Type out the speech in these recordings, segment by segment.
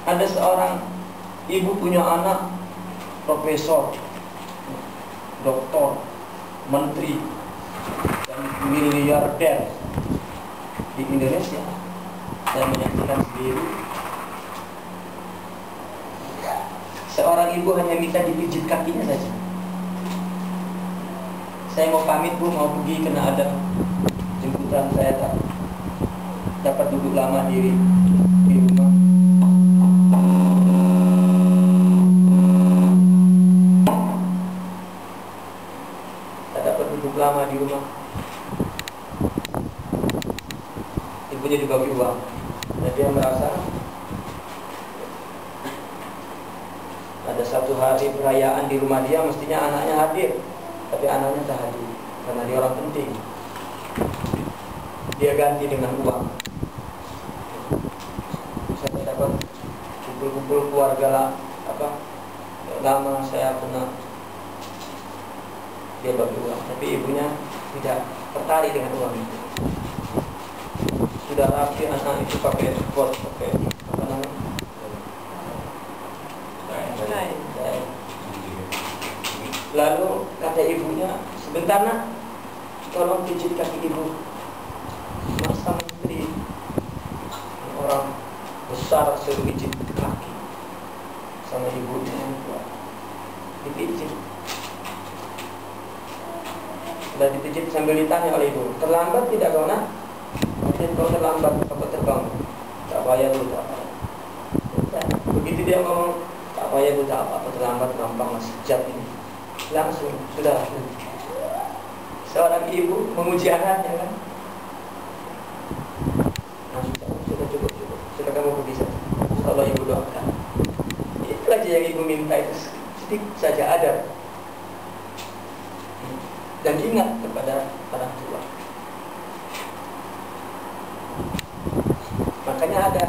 Ada seorang ibu punya anak profesor, doktor, menteri, dan miliarder di Indonesia. Saya menyaksikan sendiri. Seorang ibu hanya minta dipijit kakinya saja. Saya mau pamit Bu, mau pergi karena ada jemputan, saya tak dapat duduk lama di rumah. Tak dapat duduk lama di rumah. Ibunya juga bagi uang, dan dia merasa ada satu hari perayaan di rumah dia, mestinya anaknya hadir, tapi anaknya tak hadir karena dia orang penting. Dia ganti dengan uang. Saya dapat kumpul-kumpul keluarga lama saya pernah, dia bagi uang, tapi ibunya tidak tertarik dengan uang itu. Sudah rapi anak itu pakai pot, pakai apa namanya? Lalu kata ibunya, sebentar nak, tolong pijit kaki ibu. Masa menteri, orang besar suruh pijit kaki sama ibunya yang tua, dipijit. Sudah dipijit sambil ditanya oleh ibu, terlambat tidak kau nak? Mungkin kau terlambat, kau terbangun. Tak payah dulu, tak payah. Begitu dia ngomong, tak payah dulu, tak apa-apa, terlambat gampang, masih jat ini. Langsung sudah seorang ibu memuji anaknya kan. Sudah cukup, sudah kamu pergi saja. Allah ibu doakan. Itu aja yang ibu minta, itu sedikit saja ada. Dan ingat kepada orang tua. Makanya ada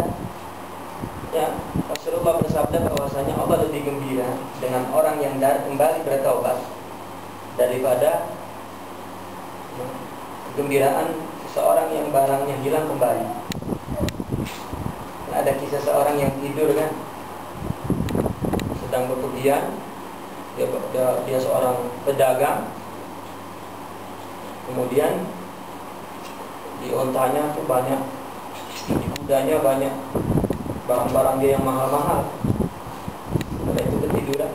ya, Rasulullah bersabda bahwasanya Allah lebih gembira dengan orang yang kembali bertaubat daripada kegembiraan seseorang yang barangnya hilang kembali. Ada kisah seorang yang tidur kan, sedang bepergian, dia seorang pedagang, kemudian di ontanya tuh banyak, di kudanya banyak barang-barang dia yang mahal-mahal. Setelah itu ketiduran,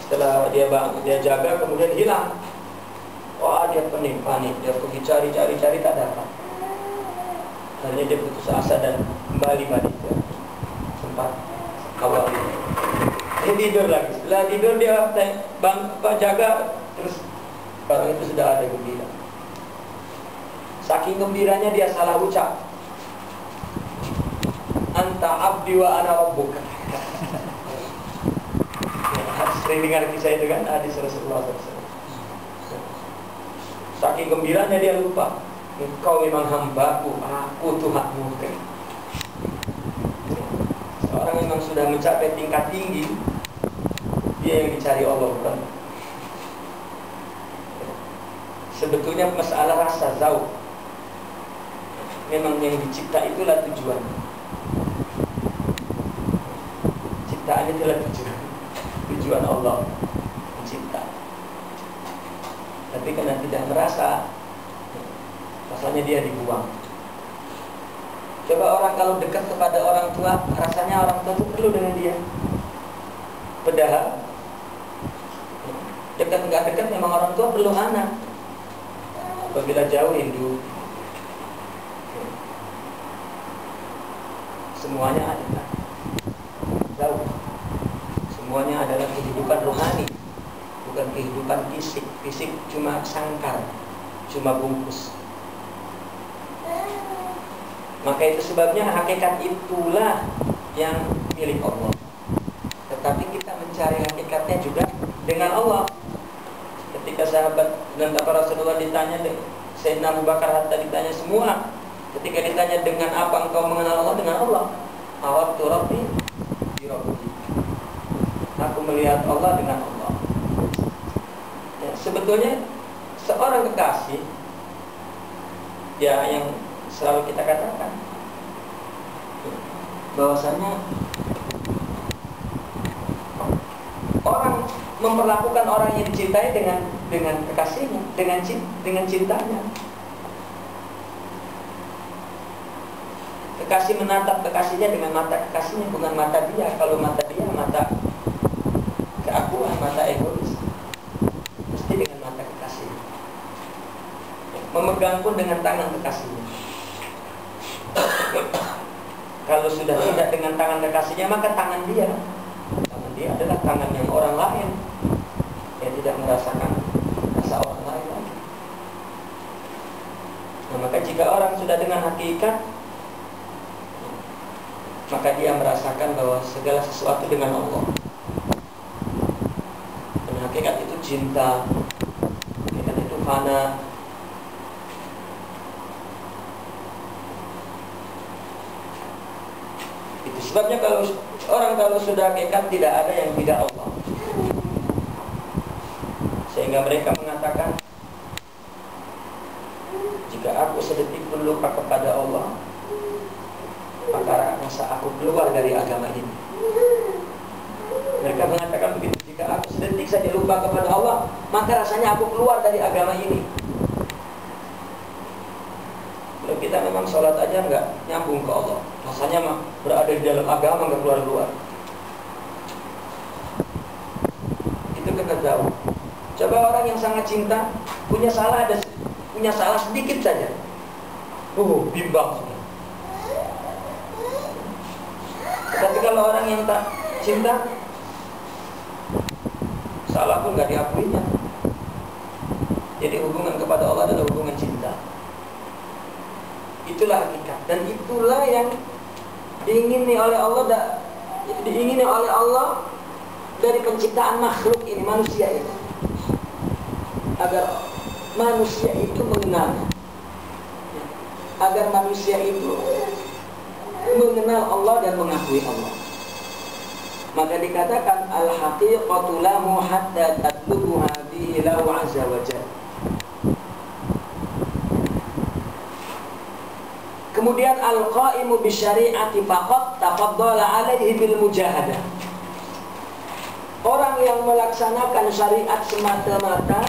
setelah dia jaga, kemudian hilang. Wah, dia panik, dia pergi cari tak dapat. Akhirnya dia putus asa dan kembali balik ke tempat awal. Dia tidur lagi. Setelah tidur dia jaga, terus barang itu sudah ada gembira. Saking gembiranya dia salah ucap. Anta abdi wa ana rabbuka. Sering dengar kisah itu kan, hadis Rasulullah SAW. Saking gembiranya dia lupa, engkau memang hambaku, aku Tuhanmu. Seorang memang sudah mencapai tingkat tinggi, dia yang dicari Allah, bukan? Sebetulnya masalah rasa zauq, memang yang dicipta itulah tujuan. Ciptaan itulah tujuan Allah mencipta. Tapi karena tidak merasa, rasanya dia dibuang. Coba orang kalau dekat kepada orang tua, rasanya orang tua itu perlu dengan dia. Padahal dekat nggak dekat memang orang tua perlu anak. Apabila jauh rindu, semuanya adalah jauh. Semuanya adalah kehidupan rohani, bukan kehidupan fisik. Fisik cuma sangkar, cuma bungkus. Maka itu sebabnya hakikat itulah yang milik Allah. Tetapi kita mencari hakikatnya juga dengan Allah. Ketika sahabat dan para Rasulullah ditanya, Sayyidina Abu Bakar hatta ditanya semua. Ketika ditanya dengan apa engkau mengenal Allah, dengan Allah. Awattu Rabbi bi Rabbi. Aku melihat Allah dengan Allah. Ya, sebetulnya seorang kekasih, ya yang selalu kita katakan, bahwasanya orang memperlakukan orang yang dicintai dengan kekasihnya, dengan cintanya. Kekasih menatap kekasihnya dengan mata kekasihnya, bukan mata dia. Kalau mata dia, mata keakuan, mata egois. Mesti dengan mata kekasih. Memegang pun dengan tangan kekasihnya. Kalau sudah tidak dengan tangan kekasihnya, maka tangan dia. Tangan dia adalah tangan yang orang lain, yang tidak merasakan rasa orang lain lagi. Nah, maka jika orang sudah dengan hakikat, maka dia merasakan bahwa segala sesuatu dengan Allah. Dan hakikat itu cinta, hakikat itu fana. Itu sebabnya kalau sudah hakikat, tidak ada yang tidak Allah. Sehingga mereka mengatakan, jika aku sedetik pun lupa kepada Allah, maka rasa aku keluar dari agama ini. Mereka mengatakan begitu, jika aku sedetik saja lupa kepada Allah, maka rasanya aku keluar dari agama ini. Kalau kita memang sholat aja nggak nyambung ke Allah, rasanya mah berada di dalam agama nggak keluar-keluar. Itu kekacauan. Coba orang yang sangat cinta punya salah sedikit saja, bimbang. Tapi kalau orang yang tak cinta, salah pun nggak diakuinya. Jadi hubungan kepada Allah adalah hubungan cinta. Itulah hakikat, dan itulah yang diingini oleh Allah dari penciptaan makhluk ini, manusia ini, agar manusia itu mengenal, agar manusia itu mengenal Allah dan mengakui Allah. Maka dikatakan al-haqiqatu lahu hatta tatlubuha bihi lahu azza wa jalla. Kemudian al-qaimu bisyari'ati faqat tafaddala alaihi bil mujahadah. Orang yang melaksanakan syariat semata-mata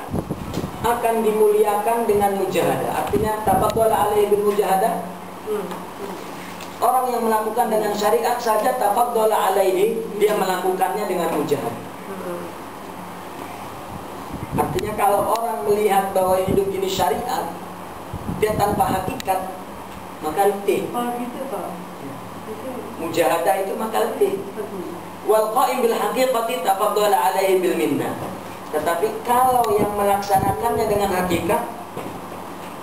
akan dimuliakan dengan mujahadah. Artinya tafaddala alaihi bil mujahadah. Orang yang melakukan dengan syariat saja tafaddala alaihi, dia melakukannya dengan mujahadah. Artinya kalau orang melihat bahwa hidup ini syariat, dia tanpa hakikat, maka letih. Mujahadah itu maka letih. Wal qaim bil haqiqati tafaddala alaihi bil minnah. Tetapi kalau yang melaksanakannya dengan hakikat,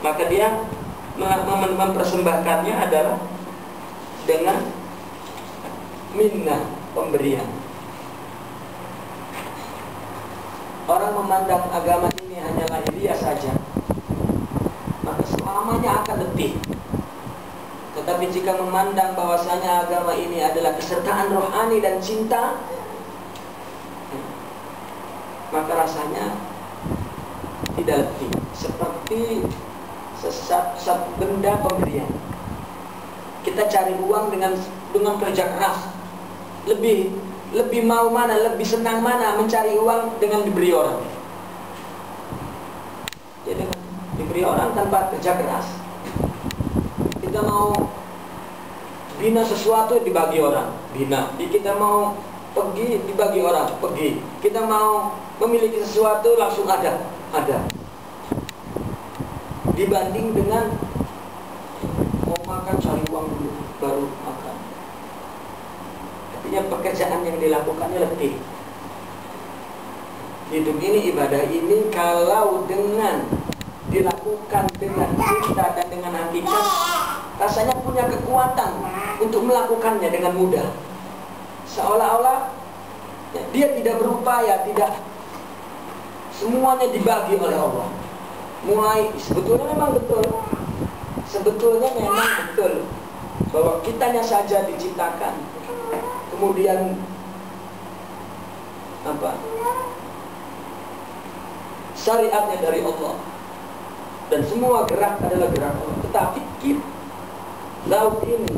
maka dia mempersembahkannya adalah dengan minnah, pemberian. Orang memandang agama ini hanya lahiriah saja, maka selamanya akan letih. Tetapi jika memandang bahwasanya agama ini adalah kesertaan rohani dan cinta, maka rasanya tidak letih, seperti sesat benda pemberian. Kita cari uang dengan kerja keras. Lebih mau mana, lebih senang mana mencari uang dengan diberi orang. Jadi diberi orang tanpa kerja keras. Kita mau bina sesuatu dibagi orang, bina. Kita mau pergi dibagi orang, pergi. Kita mau memiliki sesuatu langsung ada. Dibanding dengan mau makan cari uang dulu baru makan. Artinya pekerjaan yang dilakukannya letih. Hidup ini, ibadah ini kalau dilakukan dengan cinta dan dengan hakikat, rasanya punya kekuatan untuk melakukannya dengan mudah. Seolah-olah dia tidak berupaya, tidak, semuanya dibagi oleh Allah. Mulai sebetulnya memang betul bahwa kitanya saja diciptakan, kemudian syariatnya dari Allah, dan semua gerak adalah gerak Allah. Tetapi laut ini